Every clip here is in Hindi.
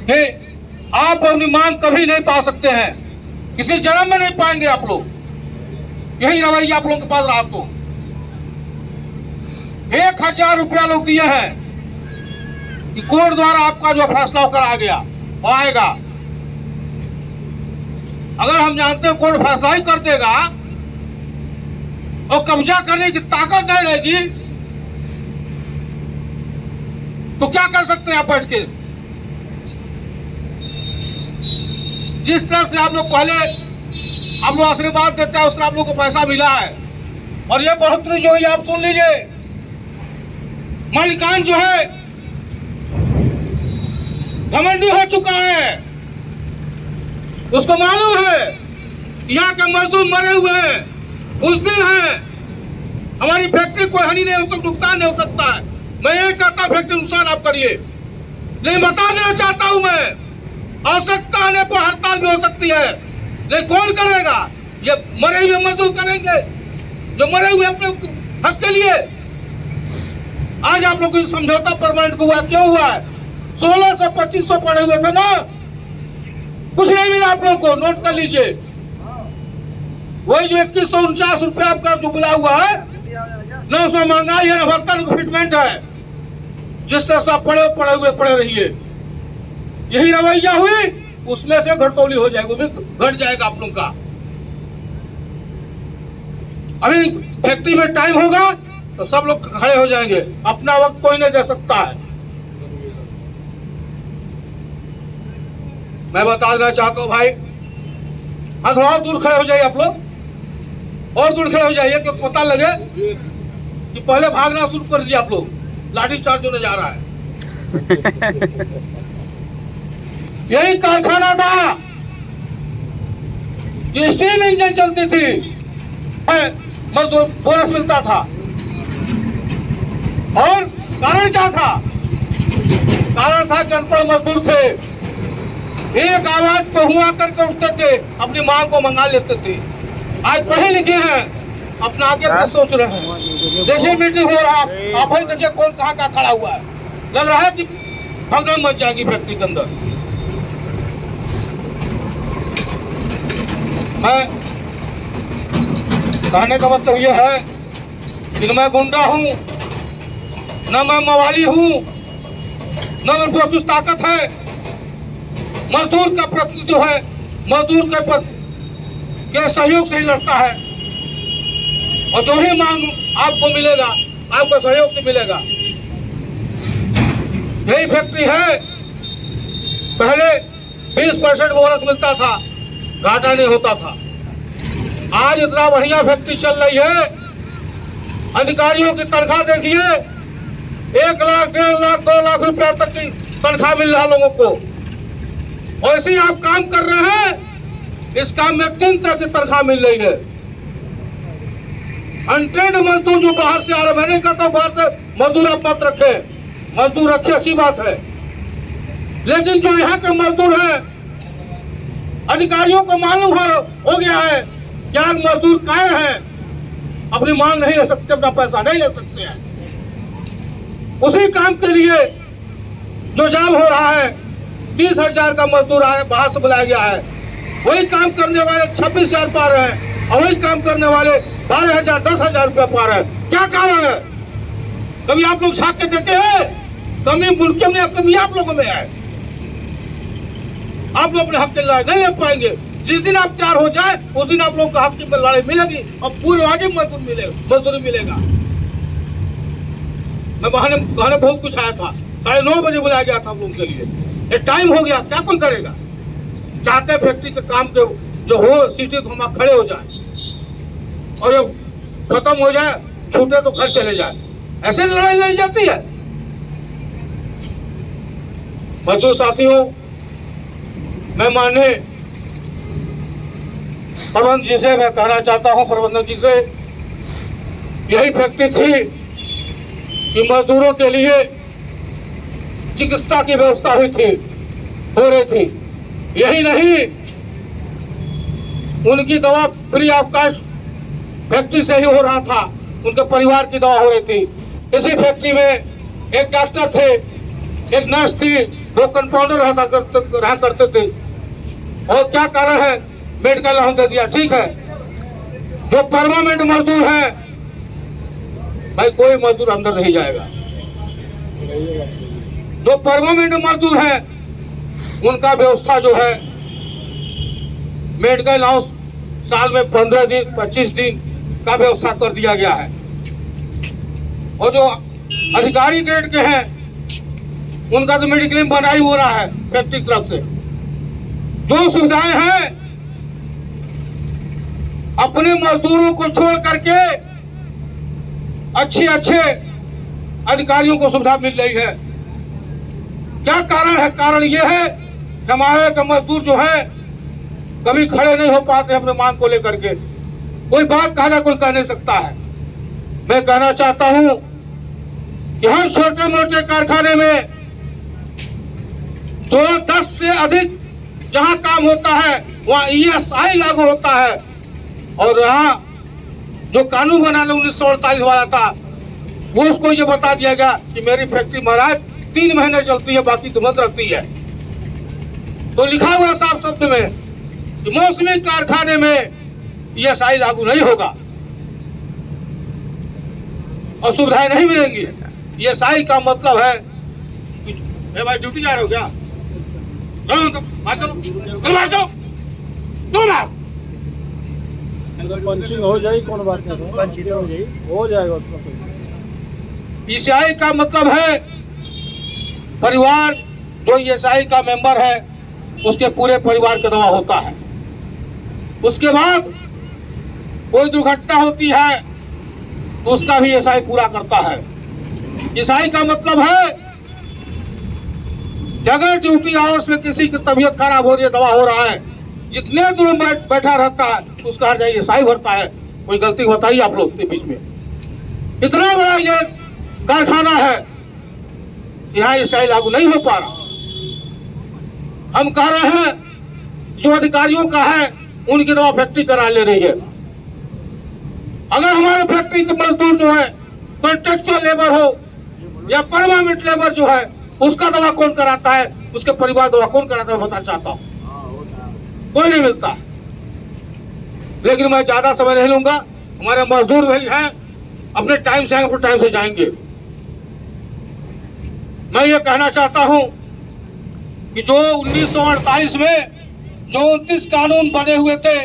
कि आप अपनी मांग कभी नहीं पा सकते हैं, किसी जन्म में नहीं पाएंगे आप लोग। यही रवैया आप लोगों के पास रहा तो 1000 रुपया लोग दिए हैं कि कोर्ट द्वारा आपका जो फैसला होकर आ गया वो आएगा। अगर हम जानते हैं कोर्ट फैसला ही कर देगा और कब्जा करने की ताकत नहीं रहेगी तो क्या कर सकते हैं आप बैठ के? जिस तरह से आप लोग पहले आप लोग आशीर्वाद देते हैं उस तरह आप लोग को पैसा मिला है, और ये बढ़ोतरी जो है आप सुन लीजिए, मालिकान जो है घमंडी हो चुका है, उसको मालूम है यहाँ के मजदूर मरे हुए हैं, बुज़दिल हैं, हमारी फैक्ट्री कोई हानि नहीं हो सकती, नुकसान नहीं हो सकता है। मैं ये कहता फैक्ट्री नुकसान आप करिए, लेकिन बता देना चाहता हूं मैं, आवश्यकता आने पर हड़ताल भी हो सकती है, लेकिन कौन करेगा? ये मरे हुए मजदूर करेंगे जो मरे हुए अपने हक के लिए। आज आप लोग समझौता परमानेंट हुआ, क्यों हुआ है? 1600-2500 पड़े हुए थे ना, कुछ नहीं मिला आप लोगों को, नोट कर लीजिए। वही जो 2149 रुपया आपका जो मिला हुआ है ना, उसमें महंगाई है ना भत्ता ना फिटमेंट है। जिस तरह से आप पड़े रहिए, यही रवैया हुई उसमें से घटौली हो जाएगी, वो भी घट जाएगा आप लोग का। अभी फैक्ट्री में टाइम होगा तो सब लोग खड़े हो जाएंगे, अपना वक्त कोई नहीं दे सकता है। मैं बता देना चाहता हूँ भाई, हाँ थोड़ा और दूर खड़े हो जाइए आप लोग, और दूर खड़े हो जाइए क्योंकि पता लगे कि पहले भागना शुरू कर दिया आप लोग, लाठी चार्ज होने जा रहा है। यही कारखाना था, ये स्टीम इंजन चलती थी, मजदूर बोनस मिलता था, और कारण क्या था? कारण था कि अनपढ़ मजदूर थे, एक आवाज पे हुआ करके उठते थे, अपनी मांग को मंगा लेते थे। आज पढ़े लिखे हैं, अपना आगे क्या सोच रहे हैं। देखिए मीटिंग हो रहा, आप ही देखिए कौन कहाँ का खड़ा हुआ है, लग रहा है कि भगदड़ मच जाएगी फैक्ट्री के अंदर। मैं कहने का मतलब ये है कि मैं गुंडा हूँ, न मैं मवाली हूँ, न मेरे को कुछ ताकत है। मजदूर का प्रति जो है, मजदूर के सहयोग से ही लड़ता है, और जो भी मांग आपको मिलेगा आपको सहयोग से मिलेगा। यही फैक्ट्री है, पहले 20% बोनस मिलता था, घाटा नहीं होता था। आज इतना बढ़िया फैक्ट्री चल रही है, अधिकारियों की तनख्वाह देखिए, 1 लाख, 1.5 लाख, 2 लाख रुपया तक की तनख्वाह मिल रहा लोगों को। और ऐसे ही आप काम कर रहे हैं, इस काम में 3 तरह की तनख्वाह मिल रही है। अनट्रेंड मजदूर जो बाहर से आ रहे, मैं नहीं कहता बाहर से मजदूर आप मत रखे, मजदूर रखे अच्छी बात है, लेकिन जो यहाँ के मजदूर हैं, अधिकारियों को मालूम हो गया है क्या मजदूर कायर हैं, अपनी मांग नहीं ले सकते, अपना पैसा नहीं ले सकते हैं। उसी काम के लिए जो जाम हो रहा है, 30,000 का मजदूर आए बाहर से बुलाया गया है, वही काम करने वाले 26,000 पा रहे हैं, और वही काम करने वाले 12,000, 10,000 रुपया पा रहे हैं। क्या कारण है? कभी आप लोग झाँक के देखे हैं? कमी मुल्क में, कमी आप लोगों में है। आप लोग अपने हक के लड़ाई नहीं ले पाएंगे। जिस दिन आप तैयार हो जाए उस दिन आप लोग का हक की लड़ाई मिलेगी, और पूरे आगे मजदूरी मिलेगा। मैं बहाने बहुत कुछ आया था, 9:30 बजे बुलाया गया था आप लोगों के लिए, ये टाइम हो गया, क्या कोई करेगा? चाहते फैक्ट्री के काम के जो हो सीटी को हम खड़े हो जाए, और ये खत्म हो जाए, छूटे तो घर चले जाए, ऐसे लड़ाई लड़ी जाती है। मजदूर साथियों, मैं माननीय प्रबंधक जी से मैं कहना चाहता हूं, प्रबंधक जी से, यही फैक्ट्री थी कि मजदूरों के लिए चिकित्सा की व्यवस्था हुई थी, हो रही थी। यही नहीं, उनकी दवा फ्री ऑफ कास्ट फैक्ट्री से ही हो रहा था, उनके परिवार की दवा हो रही थी। इसी फैक्ट्री में एक डॉक्टर थे एक नर्स थी, 2 कंपाउंडर रहा करते थे। और क्या कारण है? मेडिकल अलाउंस दे दिया, ठीक है। जो परमानेंट मजदूर है भाई, कोई मजदूर अंदर नहीं जाएगा। जो परमानेंट मजदूर है उनका व्यवस्था जो है मेडिकल अलाउंस साल में 15 दिन 25 दिन का व्यवस्था कर दिया गया है। और जो अधिकारी ग्रेड के हैं उनका तो मेडिक्लेम बना ही हो रहा है फैक्ट्री की तरफ से। जो सुविधाएं हैं अपने मजदूरों को छोड़ करके अच्छे अधिकारियों को सुविधा मिल रही है। क्या कारण है? कारण यह है कि हमारे का मजदूर जो है कभी खड़े नहीं हो पाते अपने मांग को लेकर के। कोई बात कहा, कोई कह नहीं सकता है। मैं कहना चाहता हूं कि हर छोटे मोटे कारखाने में 2-10 से अधिक जहां काम होता है वहां ESI लागू होता है। और यहाँ जो कानून बना 1948 वाला था वो उसको ये बता दिया गया कि मेरी फैक्ट्री महाराज 3 महीने चलती है, बाकी तो बंद रहती है। तो लिखा हुआ साफ शब्द में कि मौसमी कारखाने में ESI लागू नहीं होगा और सुविधाएं नहीं मिलेंगी। ESI का मतलब है कि भाई ड्यूटी जा रहे हो क्या? पंचिंग हो जाएगी, कौन बात नहीं, पंचिंग हो जाएगा उसमें कोई। ESI का मतलब है परिवार, जो ESI का मेंबर है उसके पूरे परिवार का दवा होता है। उसके बाद कोई दुर्घटना होती है तो उसका भी ESI पूरा करता है। ESI का मतलब है कि अगर ड्यूटी आवर्स में किसी की तबीयत खराब हो रही है, दवा हो रहा है, जितने दूर बैठा रहता है उसका हर जगह ESI भरता है। कोई गलती बताइए आप लोग के बीच में? इतना बड़ा ये कारखाना है, यहाँ ESI लागू नहीं हो पा रहा। हम कह रहे हैं जो अधिकारियों का है उनकी दवा फैक्ट्री करा ले रही है। अगर हमारे फैक्ट्री के मजदूर जो है कॉन्ट्रेक्चुअल लेबर हो या परमानेंट लेबर जो है उसका दवा कौन कराता है, उसके परिवार दवा कौन कराता है, बताना चाहता हूँ। कोई नहीं मिलता। लेकिन मैं ज्यादा समय नहीं लूंगा, हमारे मजदूर भाई हैं, अपने टाइम से आएंगे, अपने टाइम से जाएंगे। मैं ये कहना चाहता हूं कि जो 1948 में जो 29 कानून बने हुए थे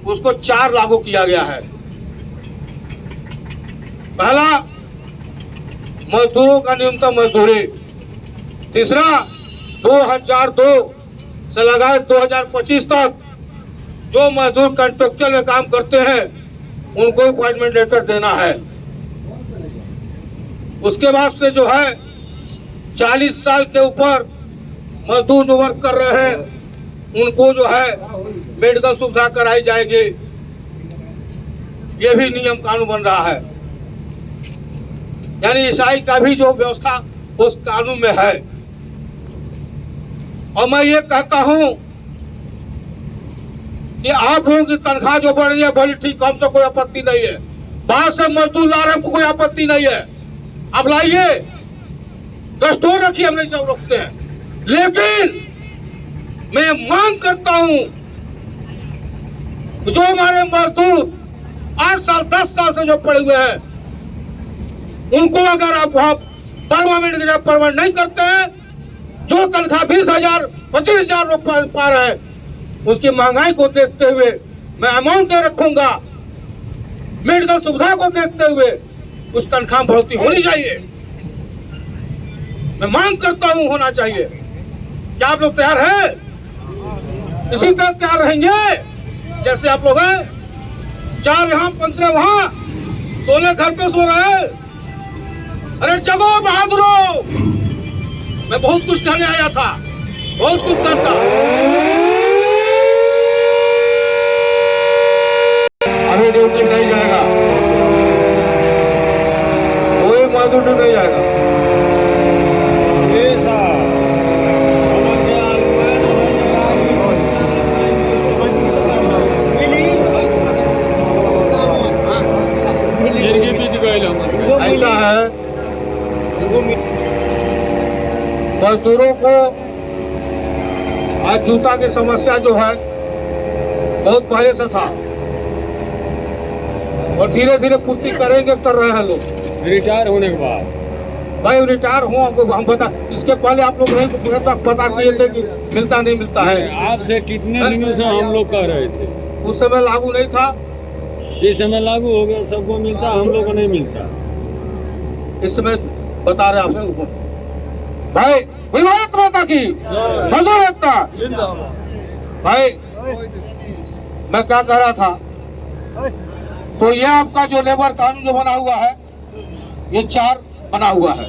उसको 4 लागू किया गया है। पहला, मजदूरों का न्यूनतम मजदूरी। तीसरा, 2002 से लगाए 2025 तक जो मजदूर कॉन्ट्रेक्चुअल में काम करते हैं उनको अपॉइंटमेंट लेटर देना है। उसके बाद से जो है 40 साल के ऊपर मजदूर जो वर्क कर रहे हैं उनको जो है मेडिकल सुविधा कराई जाएगी। ये भी नियम कानून बन रहा है। यानी ESI का भी जो व्यवस्था उस कानून में है। और मैं ये कहता हूं कि आप लोगों की तनख्वाह जो बढ़ रही है बड़ी ठीक, हमसे कोई आपत्ति नहीं है। बाहर से मजदूर ला रहे हैं, कोई आपत्ति नहीं है, आप लाइए, 10 स्टोर रखिए, हम नहीं सब रोकते हैं। लेकिन मैं मांग करता हूं जो हमारे मजदूर 8 साल 10 साल से जो पड़े हुए हैं उनको अगर आप वहां परमानेंट की जगह परमानेंट नहीं करते हैं, जो तनख्वाह 20,000 25,000 रुपये पा रहे हैं, उसकी महंगाई को देखते हुए मैं अमाउंट दे रखूंगा। मेडिकल सुविधा को देखते हुए उस तनख्वाह बढ़ोतरी होनी चाहिए। मैं मांग करता हूं होना चाहिए। क्या आप लोग तैयार हैं? इसी तरह तैयार रहेंगे जैसे आप लोग हैं। 4 यहाँ 15 वहां, 16 घर पे सो रहे हैं। अरे जगो बहादुरो, मैं बहुत कुछ कहने आया था, बहुत कुछ करता। अभी ड्यूटी नहीं जाएगा, कोई मजदूर नहीं जाएगा। ऐसा है मजदूरों को आज जूता की समस्या जो है बहुत पहले से था और धीरे धीरे पूर्ति करेंगे, कर रहे हैं लोग रिटायर होने के बाद। भाई रिटायर हुआ हम बता, इसके पहले आप लोग नहीं पता किए थे कि मिलता नहीं मिलता है। आपसे कितने दिनों से हम लोग कह रहे थे, उस समय लागू नहीं था, इस समय लागू हो गया, सबको मिलता, हम लोग को नहीं मिलता। इस समय बता रहे आपसे भाई विभाग माता की मजदूर एकता। भाई मैं क्या कह रहा था, तो ये आपका जो लेबर कानून जो बना हुआ है ये 4 बना हुआ है।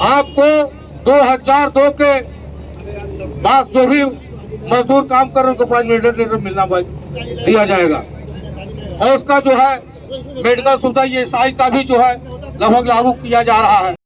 आपको 2002 के बाद जो भी मजदूर काम कर रहे हैं उनको 5 मिनट मिलना दिया जाएगा और उसका जो है मेडिकल सुविधा ये SI का भी जो है लगभग लागू किया जा रहा है।